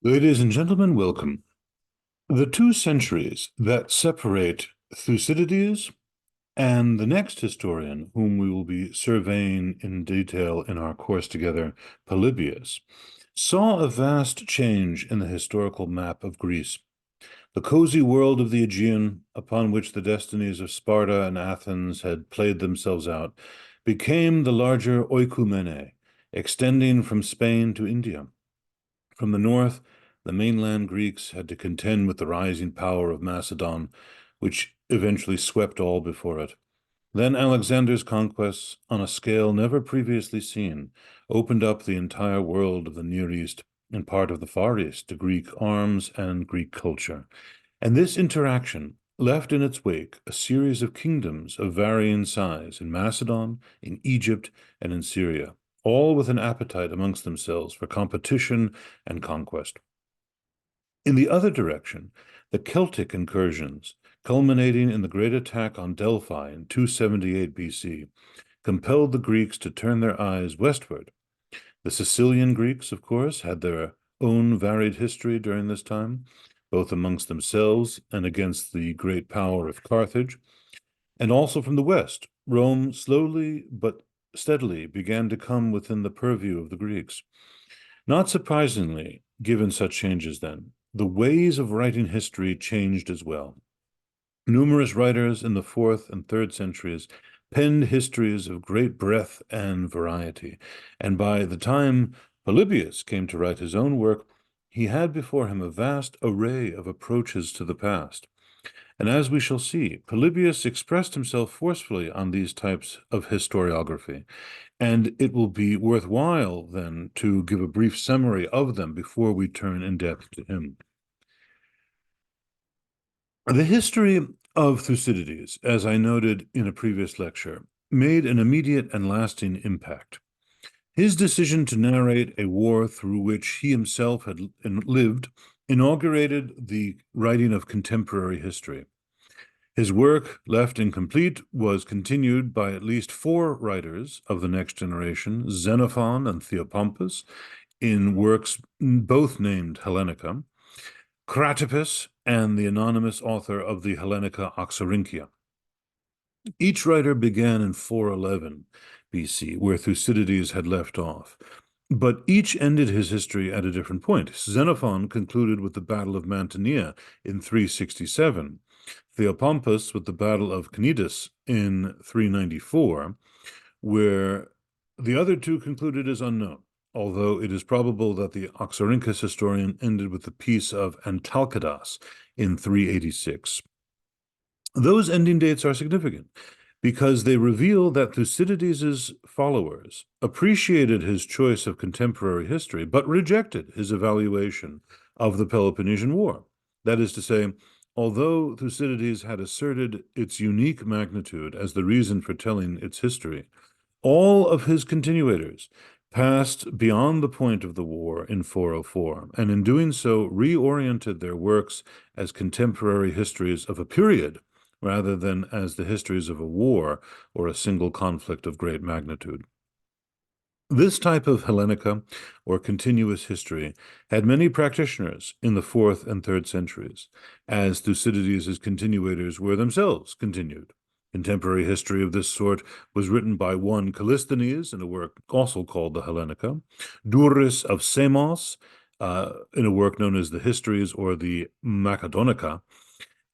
Ladies and gentlemen, welcome. The 2 centuries that separate Thucydides and the next historian, whom we will be surveying in detail in our course together, Polybius, saw a vast change in the historical map of Greece. The cozy world of the Aegean, upon which the destinies of Sparta and Athens had played themselves out, became the larger oikumene, extending from Spain to India. From the north, the mainland Greeks had to contend with the rising power of Macedon, which eventually swept all before it. Then Alexander's conquests, on a scale never previously seen, opened up the entire world of the Near East and part of the Far East to Greek arms and Greek culture. And this interaction left in its wake a series of kingdoms of varying size in Macedon, in Egypt, and in Syria, all with an appetite amongst themselves for competition and conquest. In the other direction, the Celtic incursions, culminating in the great attack on Delphi in 278 BC, compelled the Greeks to turn their eyes westward. The Sicilian Greeks, of course, had their own varied history during this time, both amongst themselves and against the great power of Carthage. And also from the west, Rome slowly but steadily began to come within the purview of the Greeks. Not surprisingly, given such changes then, the ways of writing history changed as well. Numerous writers in the 4th and 3rd centuries penned histories of great breadth and variety, and by the time Polybius came to write his own work, he had before him a vast array of approaches to the past. And as we shall see, Polybius expressed himself forcefully on these types of historiography, and it will be worthwhile then to give a brief summary of them before we turn in depth to him. The history of Thucydides, as I noted in a previous lecture, made an immediate and lasting impact. His decision to narrate a war through which he himself had lived inaugurated the writing of contemporary history. His work, left incomplete, was continued by at least 4 writers of the next generation, Xenophon and Theopompus, in works both named Hellenica, Cratippus, and the anonymous author of the Hellenica Oxyrhynchia. Each writer began in 411 BC, where Thucydides had left off, but each ended his history at a different point. Xenophon concluded with the Battle of Mantinea in 367, Theopompus with the Battle of Cnidus in 394, where the other 2 concluded is unknown, although it is probable that the Oxyrhynchus historian ended with the Peace of Antalcidas in 386. Those ending dates are significant because they reveal that Thucydides's followers appreciated his choice of contemporary history, but rejected his evaluation of the Peloponnesian War. That is to say, although Thucydides had asserted its unique magnitude as the reason for telling its history, all of his continuators passed beyond the point of the war in 404, and in doing so reoriented their works as contemporary histories of a period rather than as the histories of a war or a single conflict of great magnitude. This type of Hellenica, or continuous history, had many practitioners in the 4th and 3rd centuries, as Thucydides' continuators were themselves continued. Contemporary history of this sort was written by one Callisthenes in a work also called the Hellenica, Ephorus of Samos in a work known as the Histories or the Macedonica,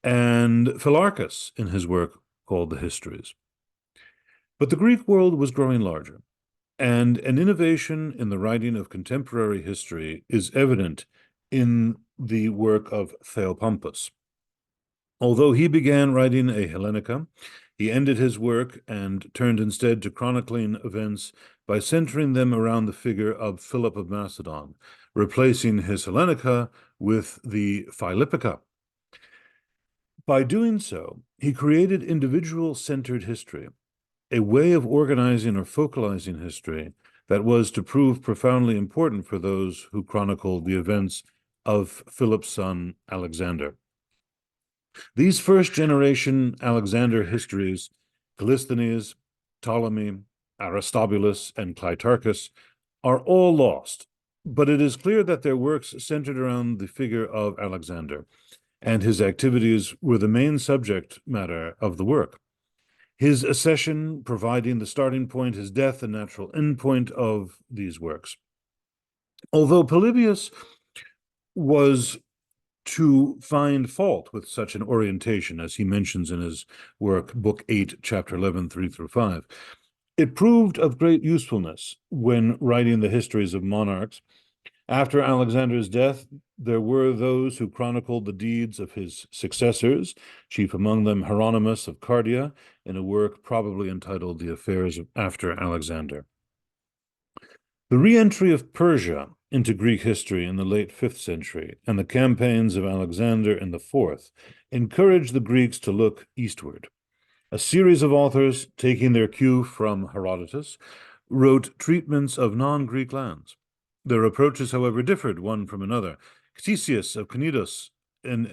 and Philarchus in his work called the Histories. But the Greek world was growing larger, and an innovation in the writing of contemporary history is evident in the work of Theopompus. Although he began writing a Hellenica, he ended his work and turned instead to chronicling events by centering them around the figure of Philip of Macedon, replacing his Hellenica with the Philippica. By doing so, he created individual-centered history, a way of organizing or focalizing history that was to prove profoundly important for those who chronicled the events of Philip's son, Alexander. These first-generation Alexander histories, Callisthenes, Ptolemy, Aristobulus, and Clitarchus, are all lost but it is clear that their works centered around the figure of Alexander, and his activities were the main subject matter of the work. His accession providing the starting point, his death the natural endpoint of these works. Although Polybius was to find fault with such an orientation, as he mentions in his work, Book 8, Chapter 11, 3 through 5, it proved of great usefulness when writing the histories of monarchs. After Alexander's death, there were those who chronicled the deeds of his successors, chief among them Hieronymus of Cardia, in a work probably entitled The Affairs After Alexander. The re-entry of Persia into Greek history in the late 5th century and the campaigns of Alexander in the 4th encouraged the Greeks to look eastward. A series of authors, taking their cue from Herodotus, wrote treatments of non-Greek lands. Their approaches, however, differed one from another. Ctesias of Cnidus, in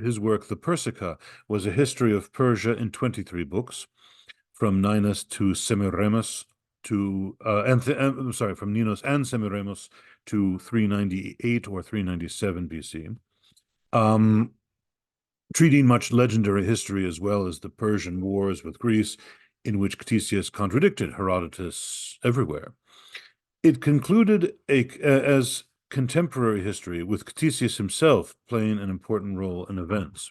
his work The Persica, was a history of Persia in 23 books, from Ninus to Semiramis to from Ninus and Semiramis to 398 or 397 BC. Treating much legendary history as well as the Persian wars with Greece, in which Ctesias contradicted Herodotus everywhere. It concluded as contemporary history, with Ctesias himself playing an important role in events.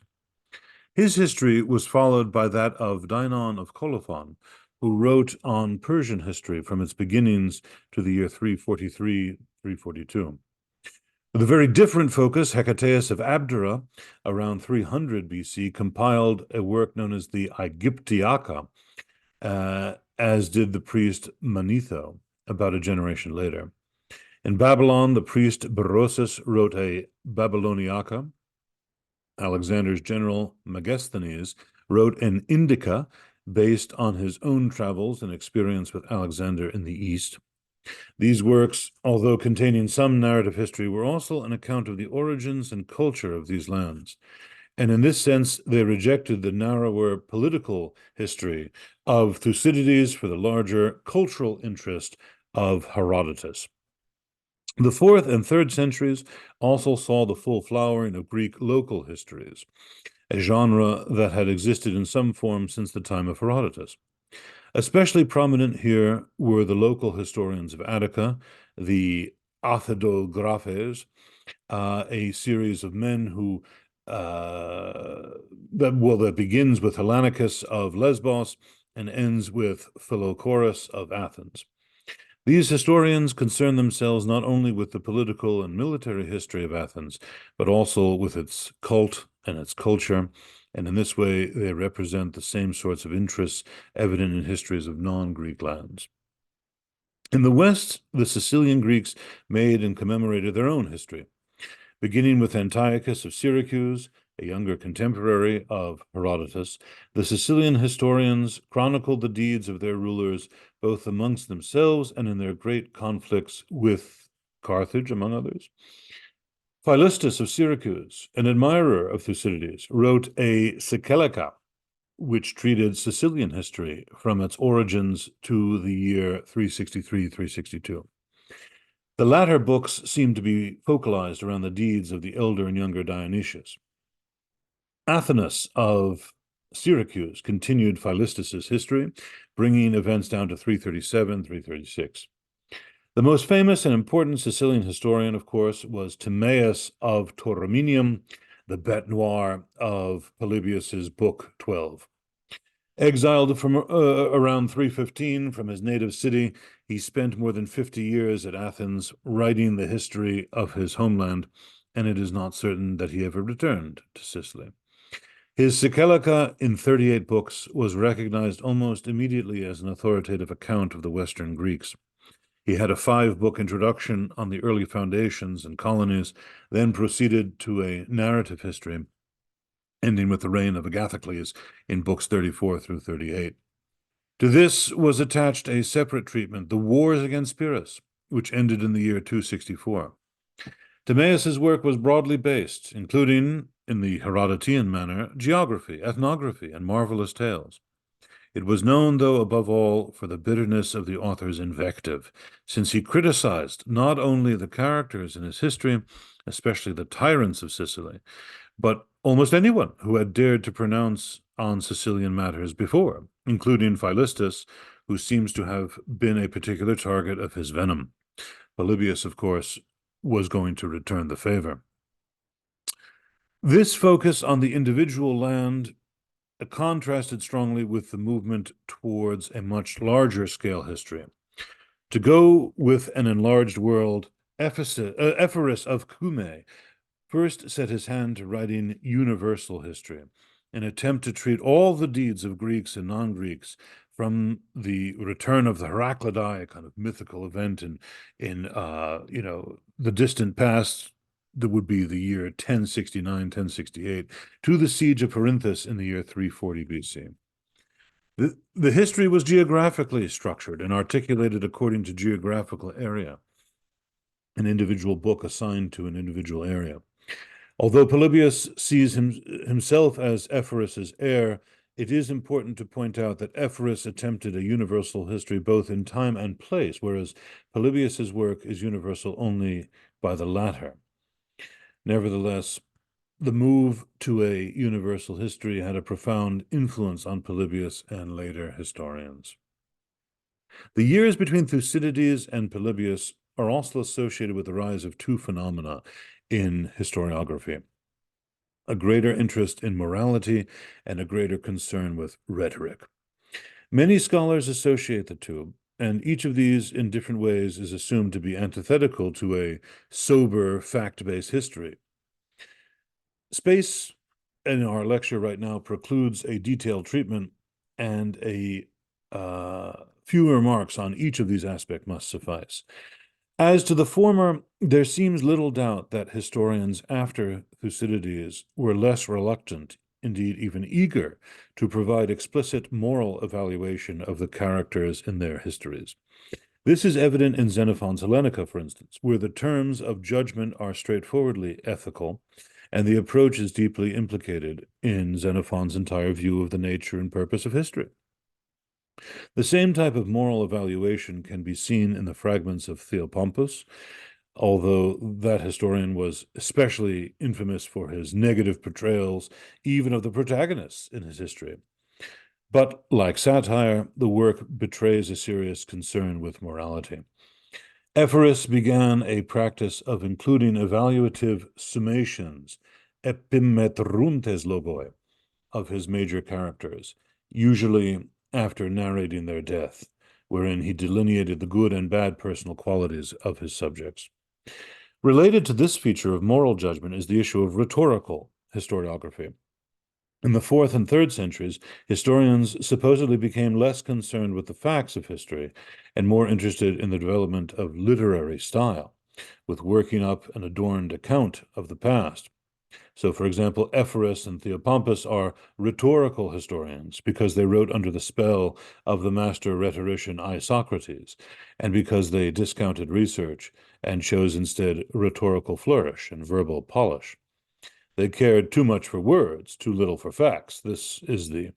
His history was followed by that of Dinon of Colophon, who wrote on Persian history from its beginnings to the year 343, 342. With a very different focus, Hecataeus of Abdera, around 300 BC, compiled a work known as the Aegyptiaca, as did the priest Manetho, about a generation later. In Babylon, the priest Berosus wrote a Babyloniaca. Alexander's general Megasthenes wrote an Indica based on his own travels and experience with Alexander in the East. These works, although containing some narrative history, were also an account of the origins and culture of these lands. And in this sense, they rejected the narrower political history of Thucydides for the larger cultural interest of Herodotus. The 4th and 3rd centuries also saw the full flowering of Greek local histories, a genre that had existed in some form since the time of Herodotus. Especially prominent here were the local historians of Attica, the Athedographes, a series of men who that begins with Hellanicus of Lesbos and ends with Philochorus of Athens. These historians concern themselves not only with the political and military history of Athens, but also with its cult and its culture, and in this way they represent the same sorts of interests evident in histories of non-Greek lands. In the West, the Sicilian Greeks made and commemorated their own history, beginning with Antiochus of Syracuse, a younger contemporary of Herodotus. The Sicilian historians chronicled the deeds of their rulers, both amongst themselves and in their great conflicts with Carthage, among others. Philistus of Syracuse, an admirer of Thucydides, wrote a Sicilica, which treated Sicilian history from its origins to the year 363-362. The latter books seem to be focalized around the deeds of the elder and younger Dionysius. Athenus of Syracuse continued Philistus's history, bringing events down to 337, 336. The most famous and important Sicilian historian, of course, was Timaeus of Tauromenium, the bête noire of Polybius's Book 12. Exiled from around 315 from his native city, he spent more than 50 years at Athens writing the history of his homeland, and it is not certain that he ever returned to Sicily. His Sicilica, in 38 books, was recognized almost immediately as an authoritative account of the Western Greeks. He had a 5-book introduction on the early foundations and colonies, then proceeded to a narrative history, ending with the reign of Agathocles in books 34 through 38. To this was attached a separate treatment, the Wars against Pyrrhus, which ended in the year 264. Timaeus's work was broadly based, including, in the Herodotean manner, geography, ethnography, and marvelous tales. It was known, though, above all, for the bitterness of the author's invective, since he criticized not only the characters in his history, especially the tyrants of Sicily, but almost anyone who had dared to pronounce on Sicilian matters before, including Philistus, who seems to have been a particular target of his venom. Polybius, of course, was going to return the favor. This focus on the individual land contrasted strongly with the movement towards a much larger scale history. To go with an enlarged world, Ephorus of Cyme first set his hand to writing universal history, an attempt to treat all the deeds of Greeks and non-Greeks from the return of the Heraclidae, a kind of mythical event in the distant past, that would be the year 1069, 1068, to the siege of Perinthus in the year 340 BC. The history was geographically structured and articulated according to geographical area, an individual book assigned to an individual area. Although Polybius sees himself as Ephorus's heir, it is important to point out that Ephorus attempted a universal history both in time and place, whereas Polybius's work is universal only by the latter. Nevertheless, the move to a universal history had a profound influence on Polybius and later historians. The years between Thucydides and Polybius are also associated with the rise of two phenomena in historiography: a greater interest in morality and a greater concern with rhetoric. Many scholars associate the two, and each of these in different ways is assumed to be antithetical to a sober, fact-based history. Space in our lecture right now precludes a detailed treatment, and a few remarks on each of these aspects must suffice. As to the former, there seems little doubt that historians after Thucydides were less reluctant, indeed even eager, to provide explicit moral evaluation of the characters in their histories. This is evident in Xenophon's Hellenica, for instance, where the terms of judgment are straightforwardly ethical, and the approach is deeply implicated in Xenophon's entire view of the nature and purpose of history. The same type of moral evaluation can be seen in the fragments of Theopompus, although that historian was especially infamous for his negative portrayals, even of the protagonists in his history. But like satire, the work betrays a serious concern with morality. Ephorus began a practice of including evaluative summations, epimetruntes logoi, of his major characters, usually after narrating their death, wherein he delineated the good and bad personal qualities of his subjects. Related to this feature of moral judgment is the issue of rhetorical historiography. In the 4th and 3rd centuries, historians supposedly became less concerned with the facts of history and more interested in the development of literary style, with working up an adorned account of the past. So, for example, Ephorus and Theopompus are rhetorical historians because they wrote under the spell of the master rhetorician Isocrates, and because they discounted research and chose instead rhetorical flourish and verbal polish. They cared too much for words, too little for facts. This is the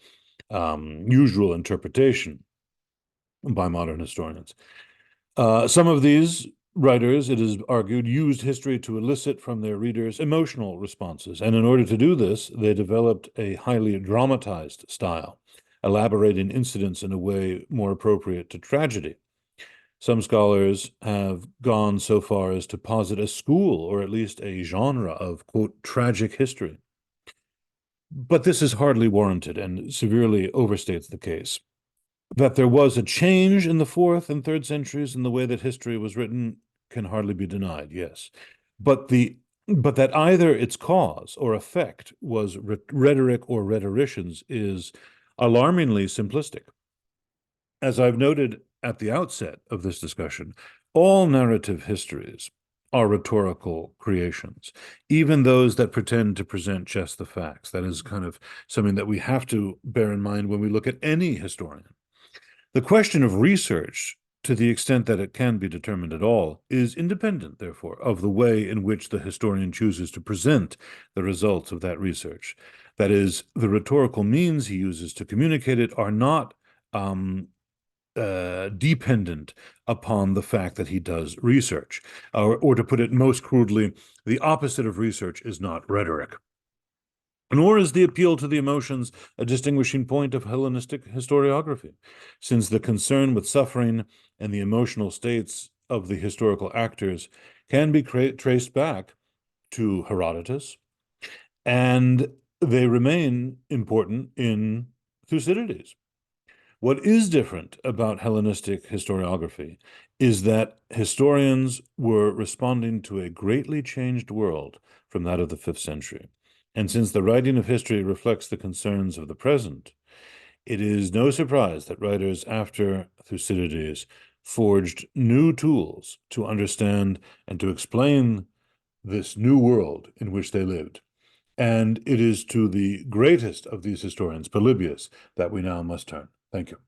usual interpretation by modern historians. Some of these writers, it is argued, used history to elicit from their readers emotional responses, and in order to do this, they developed a highly dramatized style, elaborating incidents in a way more appropriate to tragedy. Some scholars have gone so far as to posit a school, or at least a genre of, quote, tragic history. But this is hardly warranted and severely overstates the case. That there was a change in the 4th and 3rd centuries in the way that history was written can hardly be denied, yes. But that either its cause or effect was rhetoric or rhetoricians is alarmingly simplistic. As I've noted at the outset of this discussion, all narrative histories are rhetorical creations, even those that pretend to present just the facts. That is kind of something that we have to bear in mind when we look at any historian. The question of research, to the extent that it can be determined at all, is independent, therefore, of the way in which the historian chooses to present the results of that research. That is, the rhetorical means he uses to communicate it are not dependent upon the fact that he does research. Or to put it most crudely, the opposite of research is not rhetoric. Nor is the appeal to the emotions a distinguishing point of Hellenistic historiography, since the concern with suffering and the emotional states of the historical actors can be traced back to Herodotus, and they remain important in Thucydides. What is different about Hellenistic historiography is that historians were responding to a greatly changed world from that of the 5th century. And since the writing of history reflects the concerns of the present, it is no surprise that writers after Thucydides forged new tools to understand and to explain this new world in which they lived. And it is to the greatest of these historians, Polybius, that we now must turn. Thank you.